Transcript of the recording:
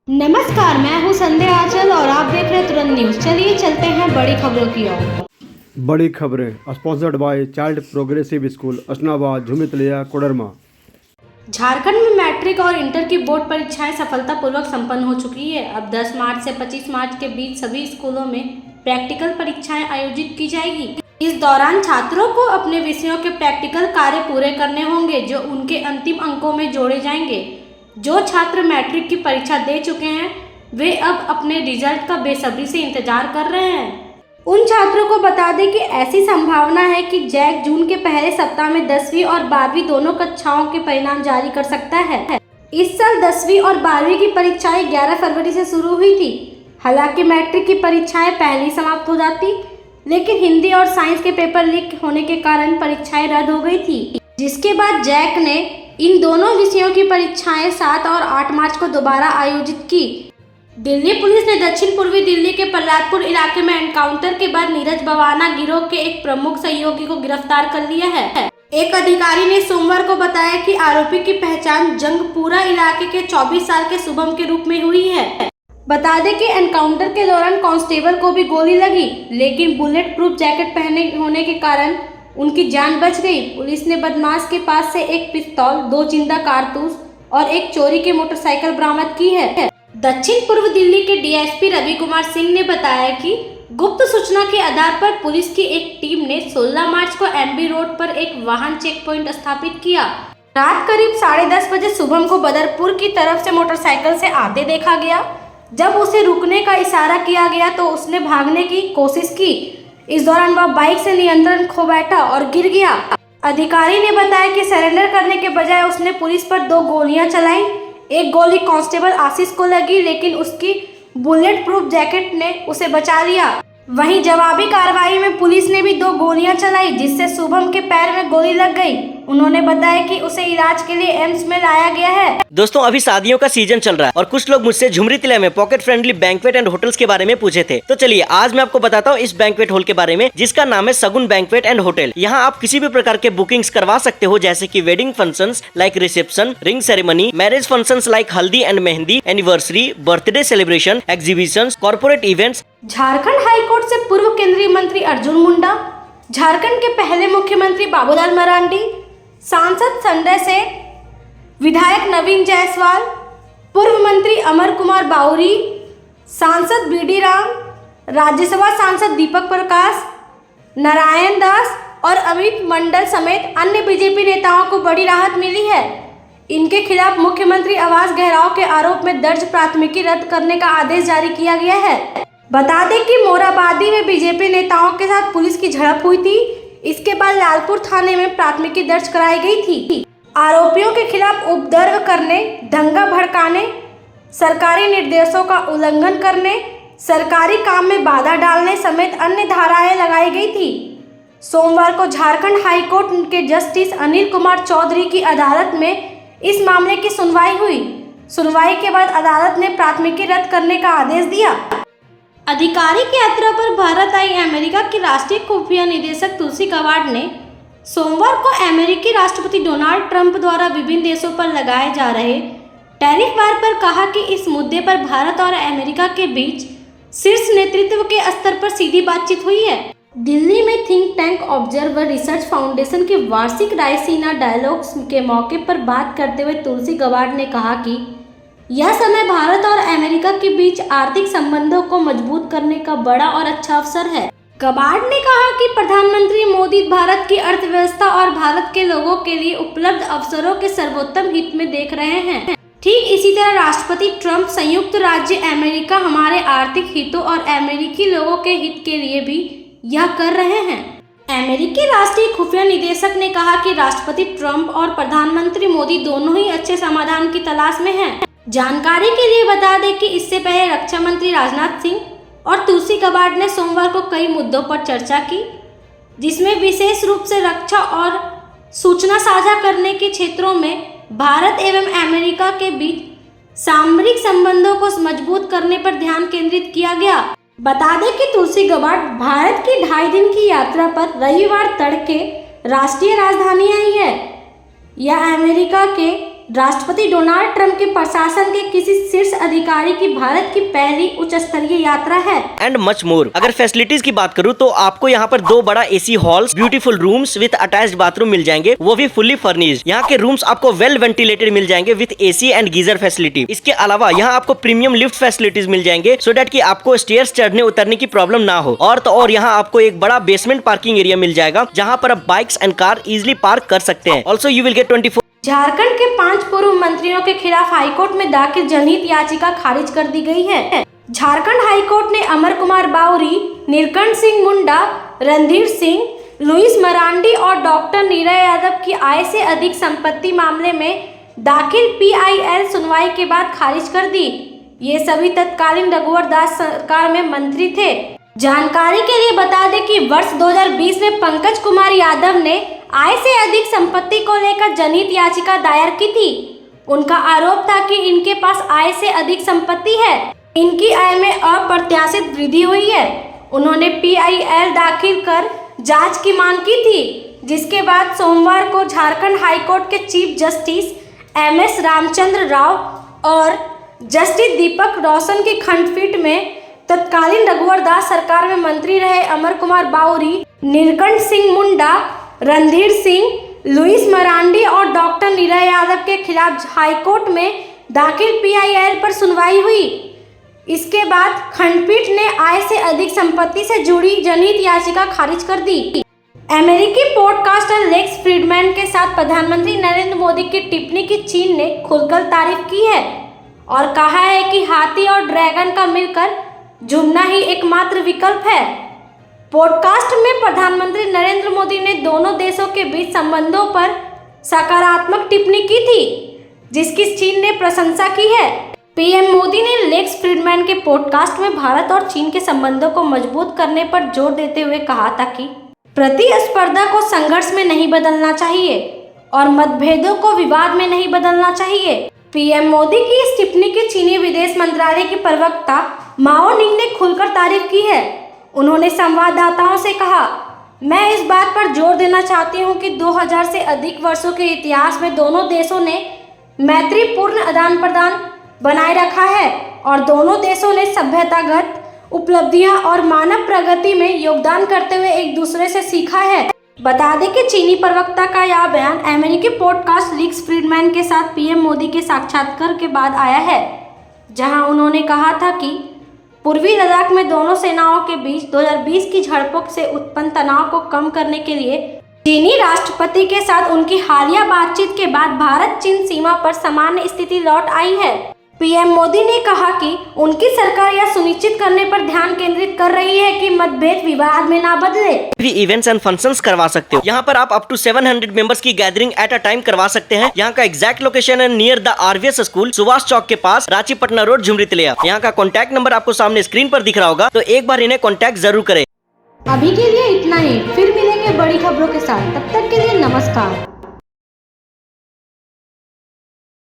नमस्कार, मैं हूं संध्या आंचल और आप देख रहे हैं तुरंत न्यूज। चलिए चलते हैं बड़ी खबरों की ओर। बड़ी खबरें sponsored by child progressive school Asnabad Jhumritelaiya Koderma. Jharkhand में मैट्रिक और इंटर की बोर्ड परीक्षाएं सफलतापूर्वक संपन्न हो चुकी है। अब 10 मार्च से 25 मार्च के बीच सभी स्कूलों में प्रैक्टिकल परीक्षाएं आयोजित की जाएगी। इस दौरान छात्रों को अपने विषयों के प्रैक्टिकल कार्य पूरे करने होंगे जो उनके अंतिम अंकों में जोड़े जाएंगे। जो छात्र मैट्रिक की परीक्षा दे चुके हैं वे अब अपने रिजल्ट का बेसब्री से इंतजार कर रहे हैं। उन छात्रों को बता दें कि ऐसी संभावना है कि जैक जून के पहले सप्ताह में 10वीं और 12वीं दोनों कक्षाओं के परिणाम जारी कर सकता है। इस साल 10वीं और 12वीं की परीक्षाएं 11 फरवरी से शुरू हुई थी। हालांकि मैट्रिक की परीक्षाएं पहले ही समाप्त हो जाती, लेकिन हिंदी और साइंस के पेपर लीक होने के कारण परीक्षाएं रद्द हो गई थी, जिसके बाद जैक ने इन दोनों विषयों की परीक्षाएं 7 और 8 मार्च को दोबारा आयोजित की। दिल्ली पुलिस ने दक्षिण पूर्वी दिल्ली के प्रहलादपुर इलाके में एनकाउंटर के बाद नीरज बवाना गिरोह के एक प्रमुख सहयोगी को गिरफ्तार कर लिया है। एक अधिकारी ने सोमवार को बताया कि आरोपी की पहचान जंगपुरा इलाके के 24 साल के शुभम के रूप में हुई है। बता दें कि एनकाउंटर के दौरान कांस्टेबल को भी गोली लगी, लेकिन बुलेट प्रूफ जैकेट पहने होने के कारण उनकी जान बच गई। पुलिस ने बदमाश के पास से एक पिस्तौल, 2 जिंदा कारतूस और एक चोरी की मोटरसाइकिल बरामद की है। दक्षिण पूर्व दिल्ली के डीएसपी रवि कुमार सिंह ने बताया कि गुप्त सूचना के आधार पर पुलिस की एक टीम ने 16 मार्च को एमबी रोड पर एक वाहन चेक पॉइंट स्थापित किया। रात करीब 10:30 बजे शुभम को बदरपुर की तरफ से मोटरसाइकिल से आते देखा गया। जब उसे रुकने का इशारा किया गया तो उसने भागने की कोशिश की। इस दौरान वह बाइक से नियंत्रण खो बैठा और गिर गया। अधिकारी ने बताया कि सरेंडर करने के बजाय उसने पुलिस पर 2 गोलियां चलाई। एक गोली कांस्टेबल आशीष को लगी, लेकिन उसकी बुलेट प्रूफ जैकेट ने उसे बचा लिया। वहीं जवाबी कार्रवाई में पुलिस ने भी 2 गोलियां चलाई, जिससे शुभम के पैर में गोली लग गई। उन्होंने बताया कि उसे इलाज के लिए एम्स में लाया गया है। दोस्तों, अभी शादियों का सीजन चल रहा है और कुछ लोग मुझसे झुमरीतिला में pocket friendly banquet and hotels के बारे में पूछे थे। तो चलिए आज मैं आपको बताता हूँ इस बैंक्वेट हॉल के बारे में, जिसका नाम है सगुन बैंक्वेट एंड होटल। यहाँ आप किसी भी प्रकार के बुकिंग्स करवा सकते हो, जैसे की wedding functions like reception, ring ceremony, marriage functions like haldi and mehndi, anniversary, birthday celebration, exhibitions, corporate events. Jharkhand high court से पूर्व केंद्रीय मंत्री अर्जुन मुंडा, झारखंड के पहले मुख्यमंत्री बाबूलाल मरांडी, सांसद संजय सेठ, विधायक नवीन जायसवाल, पूर्व मंत्री अमर कुमार बाउरी, सांसद बीडी राम, राज्यसभा सांसद दीपक प्रकाश, नारायण दास और अमित मंडल समेत अन्य बीजेपी नेताओं को बड़ी राहत मिली है। इनके खिलाफ मुख्यमंत्री आवास घेराव के आरोप में दर्ज प्राथमिकी रद्द करने का आदेश जारी किया गया है। बता दें कि मोराबादी में बीजेपी नेताओं के साथ पुलिस की झड़प हुई थी। इसके बाद लालपुर थाने में प्राथमिकी दर्ज कराई गई थी। आरोपियों के खिलाफ उपद्रव करने, दंगा भड़काने, सरकारी निर्देशों का उल्लंघन करने, सरकारी काम में बाधा डालने समेत अन्य धाराएं लगाई गई थी। सोमवार को झारखंड हाईकोर्ट के जस्टिस अनिल कुमार चौधरी की अदालत में इस मामले की सुनवाई हुई। सुनवाई के बाद अदालत ने प्राथमिकी रद्द करने का आदेश दिया। आधिकारिक यात्रा पर भारत आई अमेरिका की राष्ट्रीय खुफिया निदेशक तुलसी गबार्ड ने सोमवार को अमेरिकी राष्ट्रपति डोनाल्ड ट्रंप द्वारा विभिन्न देशों पर लगाए जा रहे टैरिफ वार पर कहा कि इस मुद्दे पर भारत और अमेरिका के बीच शीर्ष नेतृत्व के स्तर पर सीधी बातचीत हुई है। दिल्ली में think tank observer research foundation के वार्षिक रायसीना डायलॉग्स के मौके पर बात करते हुए तुलसी गबार्ड ने कहा कि यह समय भारत और अमेरिका के बीच आर्थिक संबंधों को मजबूत करने का बड़ा और अच्छा अवसर है। गबार्ड ने कहा कि प्रधानमंत्री मोदी भारत की अर्थव्यवस्था और भारत के लोगों के लिए उपलब्ध अवसरों के सर्वोत्तम हित में देख रहे हैं। ठीक इसी तरह राष्ट्रपति ट्रंप संयुक्त राज्य अमेरिका हमारे आर्थिक हितों और अमेरिकी लोगों के हित के लिए भी यह कर रहे हैं। अमेरिकी राष्ट्रीय खुफिया निदेशक ने कहा कि राष्ट्रपति ट्रंप और प्रधानमंत्री मोदी दोनों ही अच्छे समाधान की तलाश में हैं। जानकारी के लिए बता दें कि इससे पहले रक्षा मंत्री राजनाथ सिंह और तुलसी गबार्ड ने सोमवार को कई मुद्दों पर चर्चा की, जिसमें विशेष रूप से रक्षा और सूचना साझा करने के क्षेत्रों में भारत एवं अमेरिका के बीच सामरिक संबंधों को मजबूत करने पर ध्यान केंद्रित किया गया। बता दें कि तुलसी गबार्ड भारत की 2.5 दिन की यात्रा पर रविवार तड़के राष्ट्रीय राजधानी आई है। यह अमेरिका के राष्ट्रपति डोनाल्ड ट्रंप के प्रशासन के किसी शीर्ष अधिकारी की भारत की पहली उच्च स्तरीय यात्रा है। And much more. अगर फैसिलिटीज की बात करूँ तो आपको यहाँ पर 2 बड़ा AC halls, beautiful rooms with attached bathroom मिल जाएंगे, वो भी फुल्ली फर्निश्ड। यहाँ के रूम्स आपको वेल वेंटिलेटेड मिल जाएंगे with AC and geyser facility. इसके अलावा यहाँ आपको प्रीमियम लिफ्ट फैसिलिटीज मिल जाएंगे सो दैट कि आपको स्टेयर्स चढ़ने उतरने की प्रॉब्लम ना हो। और तो और यहाँ आपको एक बड़ा बेसमेंट पार्किंग एरिया मिल जाएगा जहाँ पर आप bikes and car easily park कर सकते हैं। Also you will get 24। Jharkhand के 5 पूर्व मंत्रियों के खिलाफ हाईकोर्ट में दाखिल जनहित याचिका खारिज कर दी गई है। झारखंड हाईकोर्ट ने अमर कुमार बाउरी, नीलकंठ सिंह मुंडा, रणधीर सिंह, लुइस मरांडी और डॉक्टर नीरज यादव की आय से अधिक संपत्ति मामले में दाखिल PIL सुनवाई के बाद खारिज कर दी। ये सभी तत्कालीन रघुवर दास सरकार में मंत्री थे। जानकारी के लिए बता दें कि वर्ष 2020 में पंकज कुमार यादव ने आय से अधिक संपत्ति को लेकर जनहित याचिका दायर की थी। उनका आरोप था कि इनके पास आय से अधिक संपत्ति है, इनकी आय में अप्रत्याशित वृद्धि हुई है। उन्होंने PIL दाखिल कर जांच की मांग की थी, जिसके बाद सोमवार को झारखंड हाईकोर्ट के chief justice MS Ramchandra Rao और जस्टिस दीपक रोशन की खंडपीठ में तत्कालीन रघुवर दास सरकार में मंत्री रहे अमर कुमार बाउरी, नीलकंठ सिंह मुंडा, रणधीर सिंह, लुइस मरांडी और डॉक्टर नीरज यादव के खिलाफ हाईकोर्ट में दाखिल PIL पर सुनवाई हुई। इसके बाद खंडपीठ ने आय से अधिक संपत्ति से जुड़ी जनहित याचिका खारिज कर दी। अमेरिकी पॉडकास्टर लेक्स फ्रीडमैन के साथ प्रधानमंत्री नरेंद्र मोदी की टिप्पणी की चीन ने खुलकर तारीफ की है और कहा है कि हाथी और ड्रैगन का मिलकर जुड़ना ही एकमात्र विकल्प है। पॉडकास्ट में प्रधानमंत्री नरेंद्र मोदी ने दोनों देशों के बीच संबंधों पर सकारात्मक टिप्पणी की थी, जिसकी चीन ने प्रशंसा की है। PM मोदी ने लेक्स फ्रीडमैन के पॉडकास्ट में भारत और चीन के संबंधों को मजबूत करने पर जोर देते हुए कहा था कि प्रतिस्पर्धा को संघर्ष में नहीं बदलना चाहिए और मतभेदों को विवाद में नहीं बदलना चाहिए। PM मोदी की इस टिप्पणी की चीनी विदेश मंत्रालय की प्रवक्ता माओ निंग ने खुलकर तारीफ की है। उन्होंने संवाददाताओं से कहा, मैं इस बात पर जोर देना चाहती हूं कि 2000 से अधिक वर्षों के इतिहास में दोनों देशों ने मैत्रीपूर्ण आदान प्रदान बनाए रखा है और दोनों देशों ने सभ्यतागत उपलब्धियां और मानव प्रगति में योगदान करते हुए एक दूसरे से सीखा है। बता दें कि चीनी प्रवक्ता का यह बयान अमेरिकी पॉडकास्ट लेक्स फ्रीडमैन के साथ PM मोदी के साक्षात्कार के बाद आया है, जहां उन्होंने कहा था कि पूर्वी लद्दाख में दोनों सेनाओं के बीच 2020 की झड़पों से उत्पन्न तनाव को कम करने के लिए चीनी राष्ट्रपति के साथ उनकी हालिया बातचीत के बाद भारत चीन सीमा पर सामान्य स्थिति लौट आई है। PM मोदी ने कहा कि उनकी सरकार यह सुनिश्चित करने पर ध्यान केंद्रित कर रही है कि मतभेद विवाद में ना बदले। भी इवेंट्स एंड फंक्शंस करवा सकते हो। यहाँ पर आप अप टू 700 मेंबर्स की गैदरिंग एट अ टाइम करवा सकते हैं। यहाँ का एग्जैक्ट लोकेशन है near the RVS school, Subhash Chowk के पास, रांची पटना रोड, झुमरी तिलैया। यहाँ का कॉन्टैक्ट नंबर आपको सामने स्क्रीन पर दिख रहा होगा, तो एक बार इन्हें कॉन्टैक्ट जरूर करें। अभी के लिए इतना ही, फिर मिलेंगे बड़ी खबरों के साथ। तब तक के लिए नमस्कार।